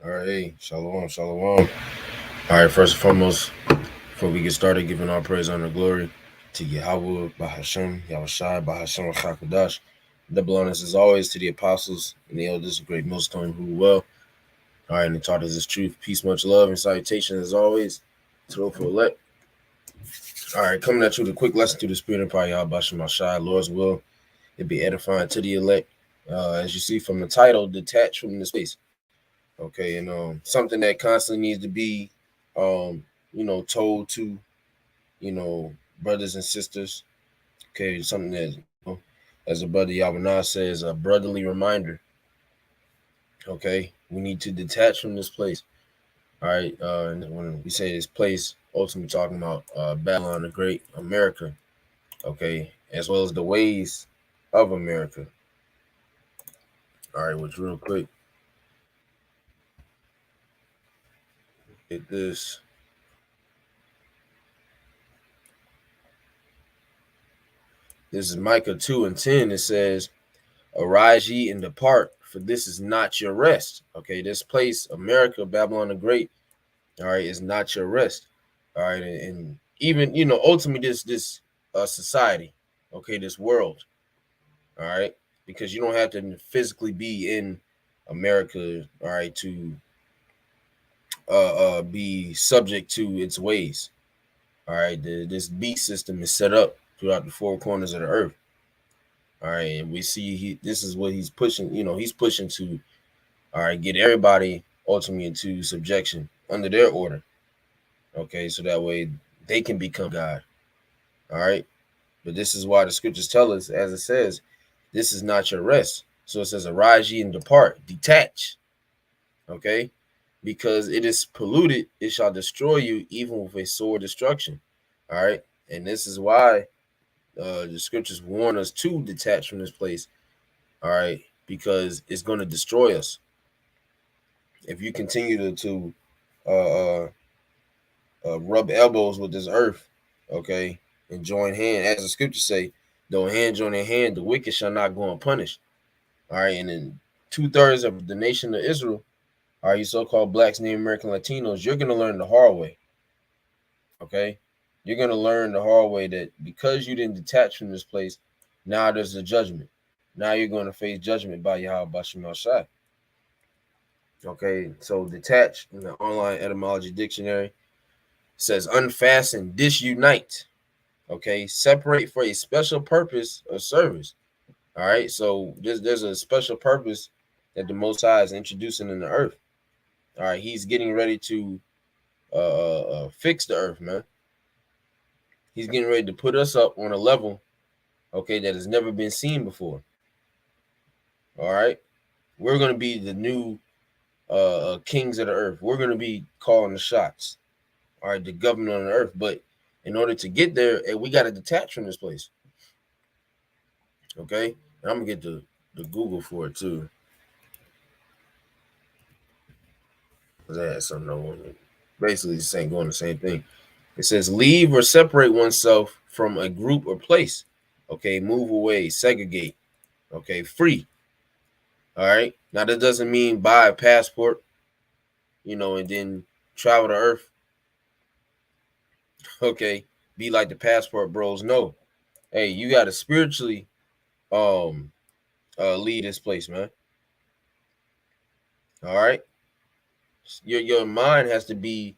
All right, hey, shalom, shalom. All right, first and foremost, before we get started, giving all praise, honor, glory to Yahweh, Bahashem, Yahushai, Bahashem, Chakadash. Double honors as always to the apostles and the elders of Great Millstone who well. All right, and taught us this truth, peace, much love, and salutation as always to those who elect. All right, coming at you with a quick lesson through the Spirit and power, Yahweh, Bahashem, Shai, Lord's will. It be edifying to the elect. As you see from the title, Detach from this place. Okay, and something that constantly needs to be told to you know brothers and sisters. Okay, something that as a brother Yavanah says, a brotherly reminder. Okay, we need to detach from this place. All right, and when we say this place, ultimately talking about Babylon the Great, America. Okay, as well as the ways of America. All right, which real quick, get this. This is Micah 2:10. It says, "Arise ye and depart, for this is not your rest." Okay, this place, America, Babylon the Great, all right, is not your rest. All right, and even ultimately this society, okay, this world, all right, because you don't have to physically be in America, all right, to be subject to its ways. All right, this beast system is set up throughout the four corners of the earth. All right, and we see this is what he's pushing. He's pushing to all right, get everybody ultimately into subjection under their order. Okay, so that way they can become God. All right. But this is why the scriptures tell us, as it says, this is not your rest. So it says, arise ye and depart, detach. Okay. Because it is polluted, it shall destroy you even with a sword destruction. All right. And this is why the scriptures warn us to detach from this place. All right. Because it's going to destroy us. If you continue to uh, uh, rub elbows with this earth, okay, and join hand, as the scriptures say, though hand join in hand, the wicked shall not go unpunished. All right, and then 2/3 of the nation of Israel are you so-called blacks, Native American, Latinos. You're gonna learn the hard way, okay? You're gonna learn the hard way that because you didn't detach from this place, now there's a judgment. Now you're going to face judgment by Yahweh Bashim Shai. Okay, so detach in the online etymology dictionary says unfasten, disunite. Okay, separate for a special purpose of service. All right, so there's a special purpose that the Most High is introducing in the earth. All right, he's getting ready to fix the earth, man. He's getting ready to put us up on a level, okay, that has never been seen before. All right, we're gonna be the new kings of the earth. We're gonna be calling the shots. All right, the government on the earth. But in order to get there, we got to detach from this place. Okay, and I'm gonna get the Google for it too. Cause I had something I wanted. Basically, saying going the same thing. It says leave or separate oneself from a group or place. Okay, move away, segregate. Okay, free. All right. Now that doesn't mean buy a passport, and then travel to Earth. Okay, be like the passport bros. No, hey, you got to spiritually um lead this place, man. All right, your mind has to be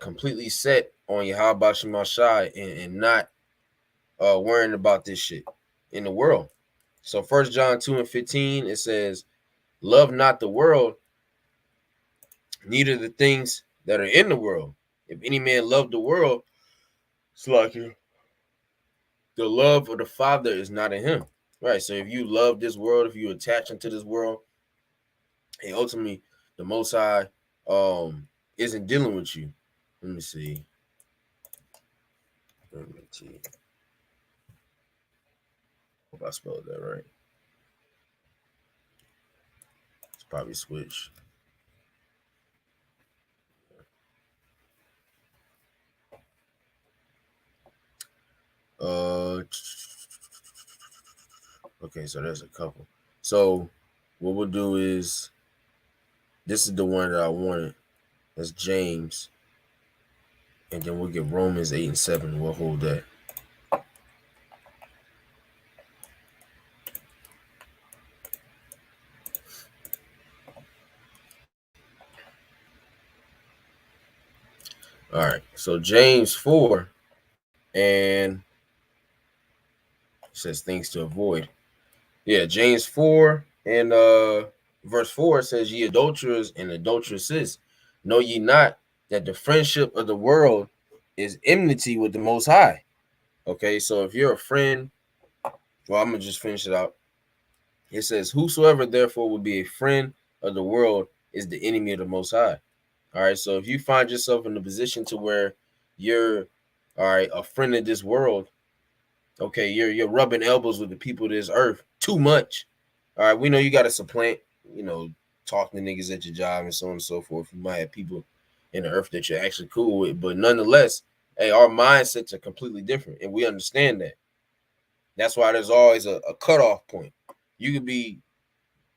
completely set on your Yahweh Shema Shai and not worrying about this shit in the world. So 1 John 2:15, it says, love not the world, neither the things that are in the world. If any man love the world, it's like the love of the Father is not in him. Right. So if you love this world, if you attach into this world, and ultimately the Most High isn't dealing with you. Let me see. Let me see. Hope I spelled that right. It's probably switch. Uh, okay, so there's a couple. So what we'll do is This is the one that I wanted. That's James, and then we'll get Romans 8 and 7. We'll hold that. All right. So James 4 and says things to avoid. Yeah, James 4 and verse 4 says, "Ye adulterers and adulteresses, know ye not that the friendship of the world is enmity with the Most High?" Okay, so if you're a friend, well, I'm gonna just finish it out. It says, "Whosoever therefore will be a friend of the world is the enemy of the Most High." All right, so if you find yourself in a position to where you're, all right, a friend of this world, okay, you're rubbing elbows with the people of this earth too much. All right, we know you got to supplant, you know, talking to niggas at your job and so on and so forth. You might have people in the earth that you're actually cool with, but nonetheless, hey, our mindsets are completely different, and we understand that. That's why there's always a cutoff point. You could be,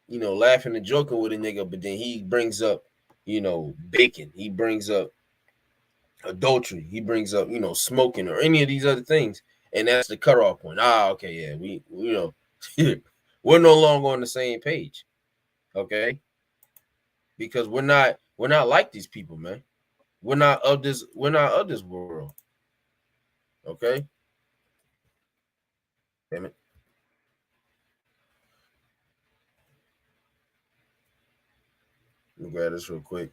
you know, laughing and joking with a nigga, but then he brings up, you know, bacon. He brings up adultery. He brings up, you know, smoking or any of these other things, and that's the cutoff point. Ah, okay, yeah, we you know, we're no longer on the same page, okay? Because we're not like these people, man. We're not of this world, okay? Damn it, let me grab this real quick.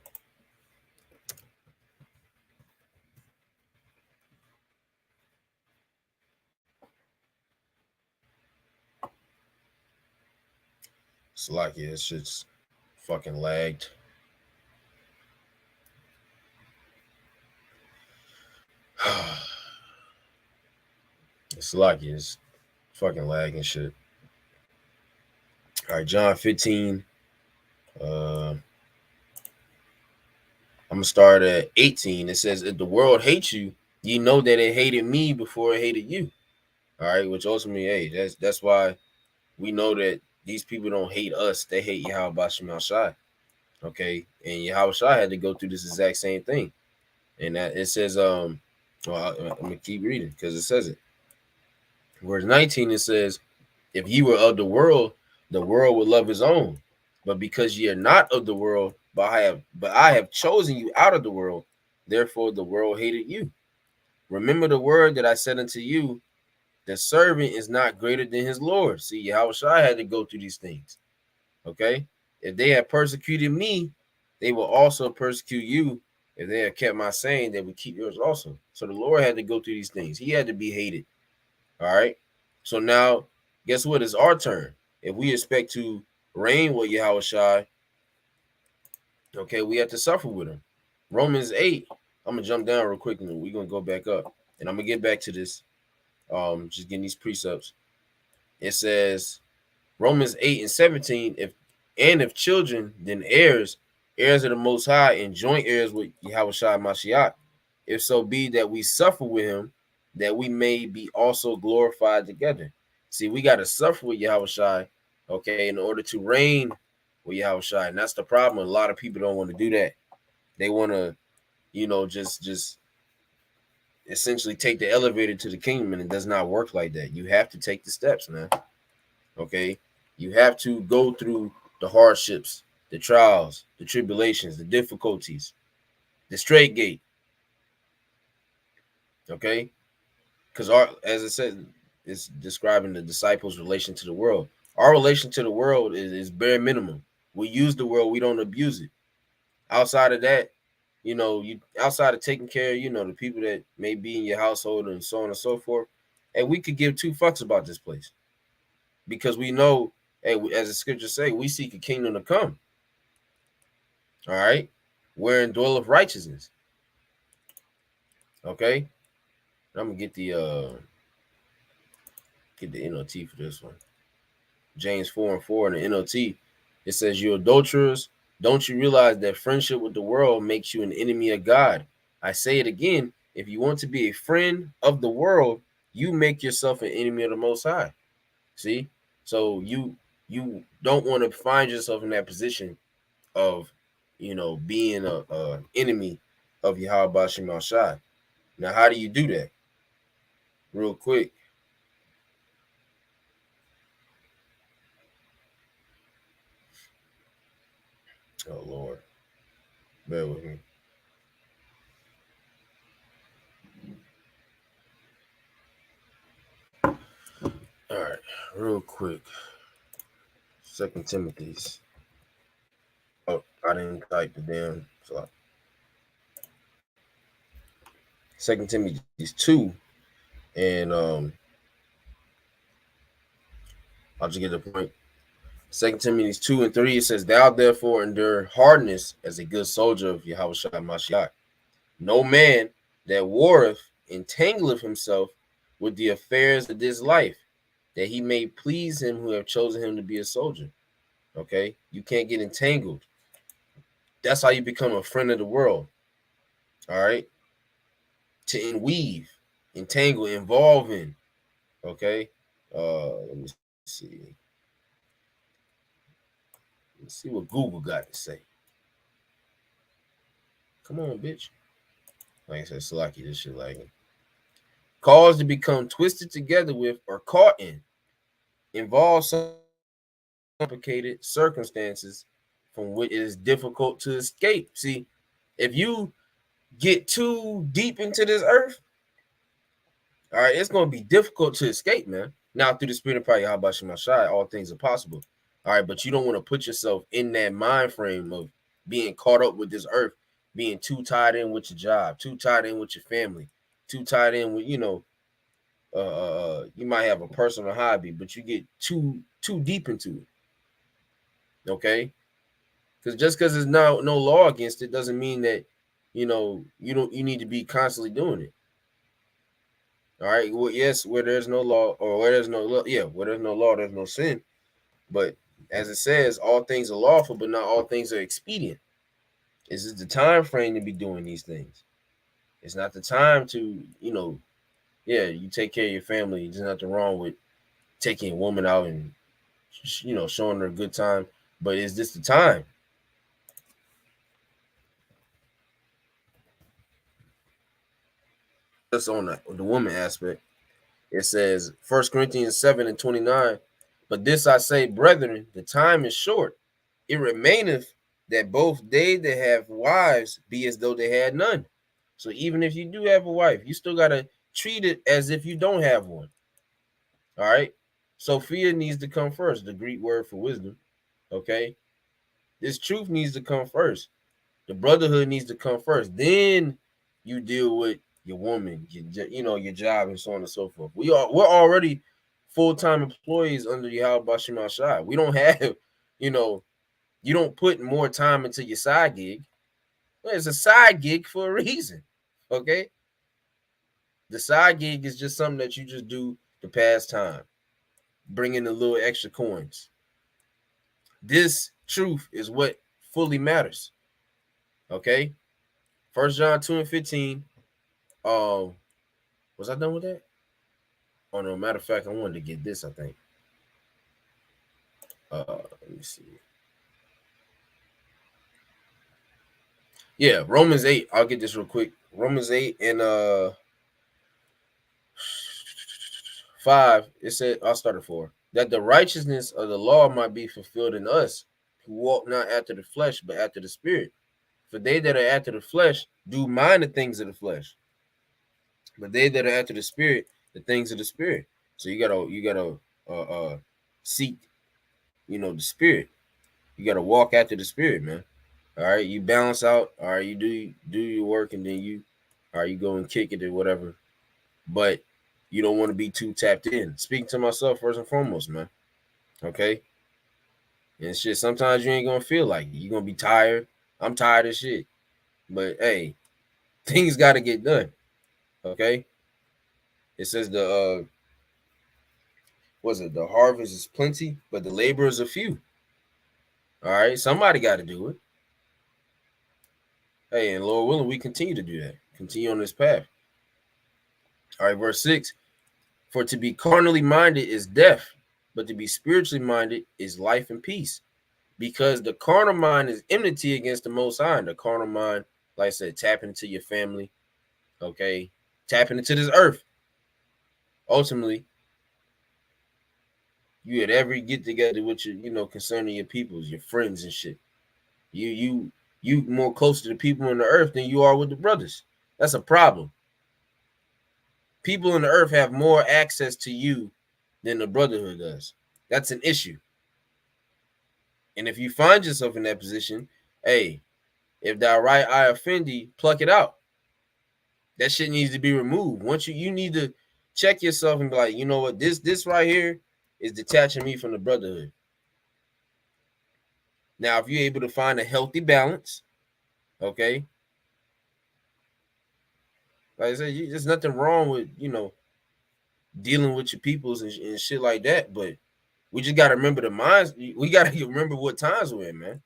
It's like yeah, it's just fucking lagged. It's like it's fucking lagging shit. All right, John 15. I'm gonna start at 18. It says, "If the world hates you, you know that it hated me before it hated you." All right, which ultimately, hey, that's why we know that these people don't hate us; they hate Yahweh Bashim Shai. Okay, and Yahweh Shai had to go through this exact same thing, and that it says, well, I'm gonna keep reading because it says it. Verse 19, it says, "If ye were of the world would love his own. But because ye are not of the world, but I have chosen you out of the world, therefore the world hated you. Remember the word that I said unto you, the servant is not greater than his Lord." See, how I had to go through these things. Okay. If they had persecuted me, they will also persecute you. If they had kept my saying, they would keep yours also. So the Lord had to go through these things. He had to be hated. All right. So now, guess what? It's our turn. If we expect to reign with Yahweh Shai, okay, we have to suffer with him. Romans 8. I'm gonna jump down real quick and we're gonna go back up. And I'm gonna get back to this. Just getting these precepts. It says Romans 8 and 17, if children, then heirs, heirs of the most high, and joint heirs with Yahweh Shai Mashiach, if so be that we suffer with him, that we may be also glorified together. See, we got to suffer with Yahweh Shai, okay, in order to reign with Yahweh Shai. And that's the problem. A lot of people don't want to do that. They want to, you know, just essentially take the elevator to the kingdom, and it does not work like that. You have to take the steps, man. Okay, you have to go through the hardships, the trials, the tribulations, the difficulties, the straight gate. Okay, because our, as I said, it's describing the disciples' relation to the world. Our relation to the world is bare minimum. We use the world, we don't abuse it. Outside of that, you know, you outside of taking care of, you know, the people that may be in your household and so on and so forth, and we could give two fucks about this place because we know, hey, as the scriptures say, we seek a kingdom to come. All right, wherein dwelleth righteousness. Okay, I'm gonna get the NLT for this one. James 4 and 4 in the NLT. It says, "You adulterers, don't you realize that friendship with the world makes you an enemy of God? I say it again, if you want to be a friend of the world, you make yourself an enemy of the Most High." See, so you don't want to find yourself in that position of being a enemy of Yahweh Shema Shai. Now, how do you do that? Real quick. Oh Lord, bear with me. All right, real quick. Second Timothy's. Oh, I didn't type the damn. So Second Timothy's 2, and I'll just get the point. Second Timothy's 2 and 3, it says, "Thou therefore endure hardness as a good soldier of Yahweh Shai Mashiach. No man that warreth entangleth himself with the affairs of this life, that he may please him who have chosen him to be a soldier." Okay, you can't get entangled. That's how you become a friend of the world. All right, to enweave, entangle, involve in. Okay, let me see. Let's see what Google got to say. Come on, bitch. Like I said, Salaki, this shit lagging. Cause to become twisted together with or caught in, involve some complicated circumstances from which it is difficult to escape. See, if you get too deep into this earth, all right, it's going to be difficult to escape, man. Now, through the spirit of power, how about Shemashai, all things are possible. All right, but you don't want to put yourself in that mind frame of being caught up with this earth, being too tied in with your job, too tied in with your family, too tied in with, you might have a personal hobby, but you get too deep into it. Okay, because just because there's no law against it doesn't mean that you need to be constantly doing it. All right. Well, yes, where there's no law, or where there's no law, where there's no law, there's no sin. But as it says, all things are lawful, but not all things are expedient. This is the time frame to be doing these things. It's not the time to, you take care of your family. There's nothing wrong with taking a woman out and showing her a good time. But is this the time? That's on the woman aspect. It says 1 Corinthians 7 and 29. But this I say, brethren, the time is short. It remaineth that both they that have wives be as though they had none. So even if you do have a wife, you still gotta treat it as if you don't have one. All right. Sophia needs to come first, the Greek word for wisdom. Okay. This truth needs to come first. The brotherhood needs to come first. Then you deal with your woman, your job, and so on and so forth. We're already full-time employees under Yahweh Bashim Shai. We don't have, you know, you don't put more time into your side gig. Well, it's a side gig for a reason. Okay. The side gig is just something that you just do to pass time, bring in a little extra coins. This truth is what fully matters. Okay. 1 John 2 and 15. Was I done with that? Oh no, matter of fact, I wanted to get this, I think. Let me see. Yeah, Romans 8. I'll get this real quick. Romans 8 and 5. It said, I'll start at 4. That the righteousness of the law might be fulfilled in us, who walk not after the flesh, but after the spirit. For they that are after the flesh do mind the things of the flesh, but they that are after the spirit, the things of the spirit. So you gotta seek, the spirit. You gotta walk after the spirit, man. All right, you balance out. All right, you do your work, and then you go and kick it or whatever. But you don't want to be too tapped in. Speaking to myself first and foremost, man. Okay, and shit. Sometimes you ain't gonna feel like it. You're gonna be tired. I'm tired of shit. But hey, things got to get done. Okay. It says the harvest is plenty, but the laborers are few. All right, somebody got to do it. Hey, and Lord willing, we continue to do that. Continue on this path. All right, verse 6. For to be carnally minded is death, but to be spiritually minded is life and peace. because the carnal mind is enmity against the Most High. And the carnal mind, like I said, tapping into your family, okay, tapping into this earth. Ultimately, you had every get together with your, concerning your peoples, your friends and shit. You more close to the people on the earth than you are with the brothers. That's a problem. People on the earth have more access to you than the brotherhood does. That's an issue. And if you find yourself in that position, hey, if thy right eye offend thee, pluck it out. That shit needs to be removed. Once you need to check yourself and be like, you know what, this right here is detaching me from the brotherhood. Now, if you're able to find a healthy balance, okay, like I said, there's nothing wrong with dealing with your peoples and shit like that. But we just got to remember the minds. We got to remember what times we're in, man.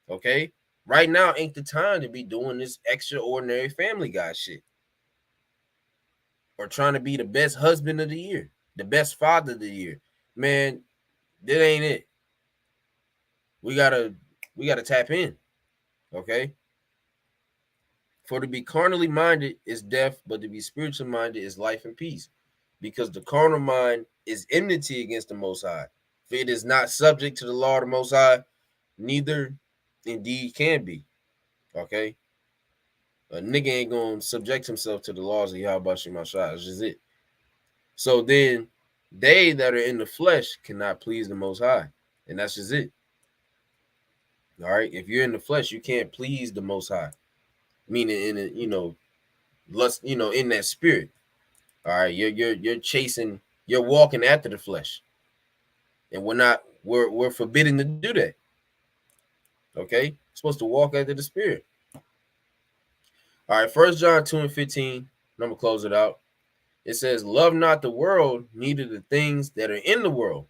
Okay, right now ain't the time to be doing this extraordinary Family Guy shit or trying to be the best husband of the year, the best father of the year. Man, that ain't it. We gotta tap in. Okay. For to be carnally minded is death, but to be spiritually minded is life and peace. Because the carnal mind is enmity against the Most High. If it is not subject to the law of the Most High, neither indeed can be. Okay. A nigga ain't gonna subject himself to the laws of Yahweh Shemashah. That's just it. So then they that are in the flesh cannot please the Most High. And that's just it. All right. If you're in the flesh, you can't please the Most High. Meaning in it, lust, in that spirit. All right. You're chasing, you're walking after the flesh. And we're forbidden to do that. Okay. You're supposed to walk after the spirit. All right, 1 John 2:15. I'm gonna close it out. It says, love not the world, neither the things that are in the world.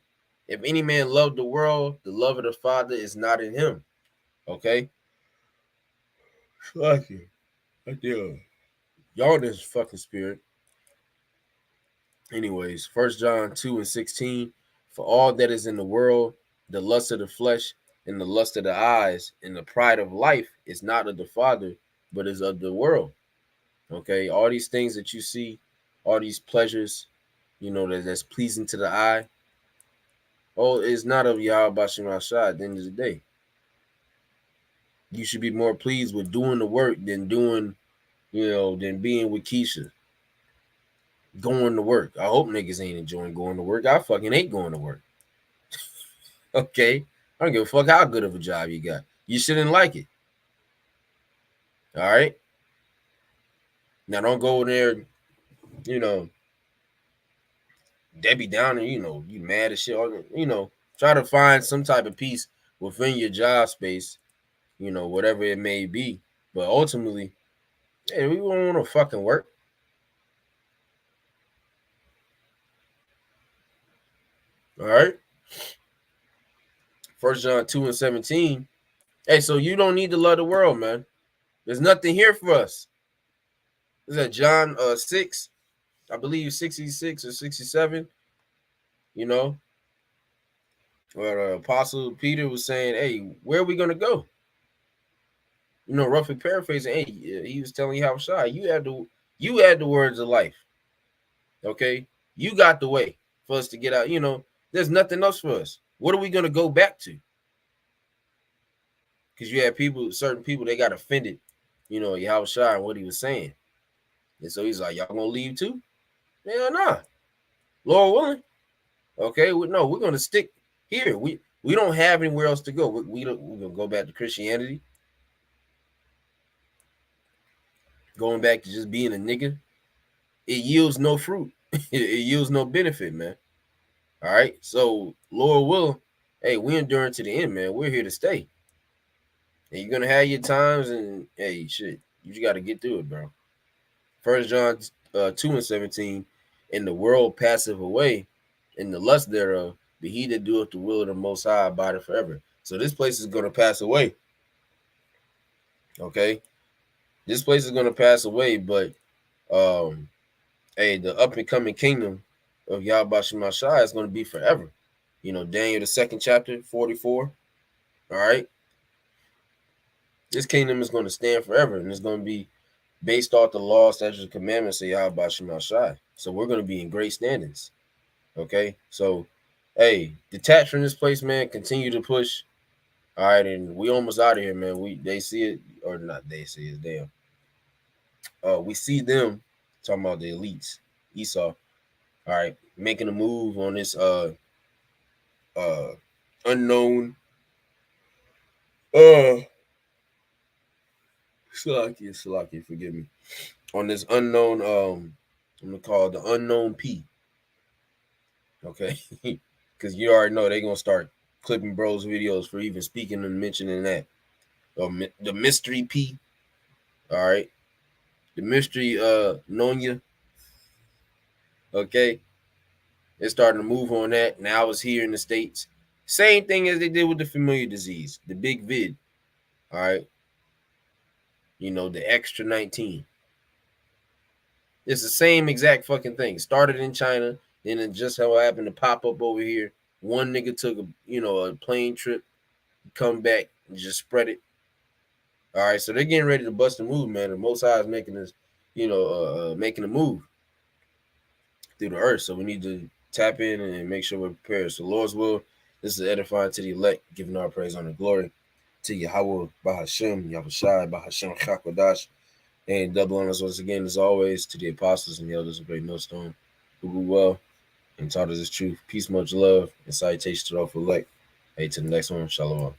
If any man love the world, the love of the Father is not in him. Okay. Fuck you. Y'all this fucking spirit. Anyways, 1 John 2:16. For all that is in the world, the lust of the flesh and the lust of the eyes and the pride of life is not of the Father, but is of the world. Okay. All these things that you see, all these pleasures, that's pleasing to the eye. Oh, it's not of Yahweh Bashem Rashad at the end of the day. You should be more pleased with doing the work than than being with Keisha. Going to work. I hope niggas ain't enjoying going to work. I fucking hate going to work. Okay. I don't give a fuck how good of a job you got. You shouldn't like it. All right. Now don't go there, you know, Debbie Downer, you mad as shit. Try to find some type of peace within your job space, whatever it may be. But ultimately, hey, we don't want to fucking work. All right. 1 John 2:17. Hey, so you don't need to love the world, man. There's nothing here for us. Is that John 6? I believe 66 or 67. You know, where Apostle Peter was saying, "Hey, where are we gonna go?" Roughly paraphrasing. Hey, he was telling you how shy you had the words of life. Okay, you got the way for us to get out. There's nothing else for us. What are we gonna go back to? Because you had certain people, they got offended. Yahweh Shai and what he was saying, and so he's like, "Y'all gonna leave too?" Yeah, nah. Lord willing. Okay, no, we're gonna stick here. We don't have anywhere else to go. We're gonna go back to Christianity. Going back to just being a nigga, it yields no fruit. It yields no benefit, man. All right. So Lord will, hey, we enduring to the end, man. We're here to stay. And you're gonna have your times, and hey, shit, you just gotta get through it, bro. 1 John 2:17, and the world passeth away, and the lust thereof, but he that doeth the will of the Most High abideth forever. So this place is gonna pass away. Okay, this place is gonna pass away, but hey, the up and coming kingdom of Yahweh Shemashah is gonna be forever. Daniel the 2nd chapter 44. All right, this kingdom is going to stand forever, and it's going to be based off the law, statutes, and commandments of Yahweh Shema Shai. So we're going to be in great standings. Okay, so hey, detach from this place, man. Continue to push. All right, and we almost out of here, man. They see it or not? They see it. Damn. We see them talking about the elites, Esau. All right, making a move on this uh unknown uh Salakia, forgive me. On this unknown I'm gonna call it the unknown P. Okay, because you already know they're gonna start clipping bros videos for even speaking and mentioning that. The mystery P. All right, the mystery Nonya. Okay, they're starting to move on that. Now it's here in the States. Same thing as they did with the familiar disease, the big vid. All right, the extra 19. It's the same exact fucking thing. Started in China, then it just so happened to pop up over here. One nigga took a plane trip, come back, and just spread it. All right, so they're getting ready to bust a move, man. The Most High is making this, making a move through the earth. So we need to tap in and make sure we're prepared. So Lord's will, this is edifying to the elect, giving our praise, honor, glory to Yahweh, Bahashem, Yahushai, Bahashem, Chakodash, and double honors once again, as always, to the apostles and the elders of Great Millstone, who grew well and taught us this truth. Peace, much love, and salutations to all for elect. Hey, to the next one, Shalom.